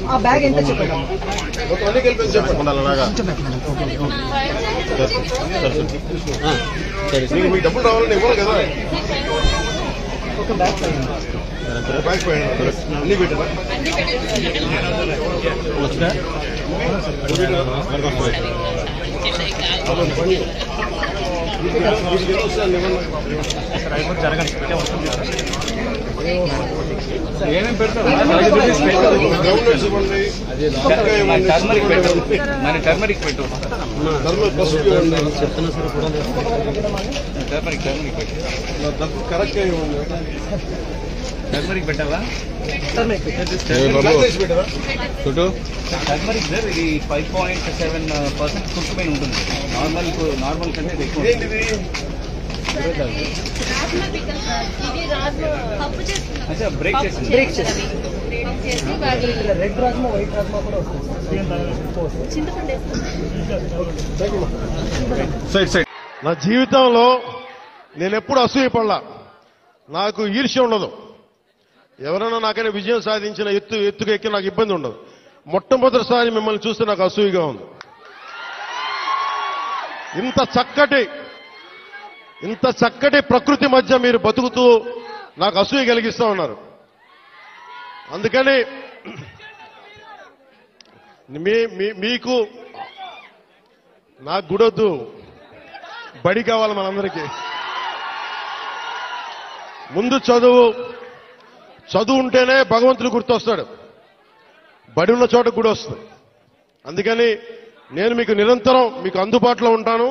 ఆ బ్యాగ్ ఎంత చెప్పండి మీకు డబ్బులు రావాలని ఇవ్వాలి కదా ఒక బ్యాగ్ అన్ని పెట్టారా ఏమేమి పెడతారు టర్మరిక్ పెట్టు కరెక్ట్ టర్మరిక్ పెట్టావా టర్మరిక్ సార్ ఇది 5.7% కుక్కుపై ఉంటుంది. నార్మల్ కంటే ఎక్కువ. బ్రేక్ చేసింది రెడ్ రాజ్మా వైట్ రాజ్మా కూడా వస్తుంది. నా జీవితంలో నేను ఎప్పుడు అసూయపడలా. నాకు ఈర్ష్య ఉండదు. ఎవరైనా నాకైనా విజయం సాధించిన ఎత్తుకు ఎక్కి నాకు ఇబ్బంది ఉండదు. మొట్టమొదటిసారి మిమ్మల్ని చూస్తే నాకు అసూయగా ఉంది. ఇంత చక్కటి ప్రకృతి మధ్య మీరు బతుకుతూ నాకు అసూయ కలిగిస్తా ఉన్నారు. అందుకని మీకు నాకు గుడొద్దు, బడి కావాలి మనందరికీ. ముందు చదువు ఉంటేనే భగవంతుడు గుర్తొస్తాడు. బడి ఉన్న చోట గుడి వస్తుంది. అందుకని నేను మీకు నిరంతరం మీకు అందుబాటులో ఉంటాను.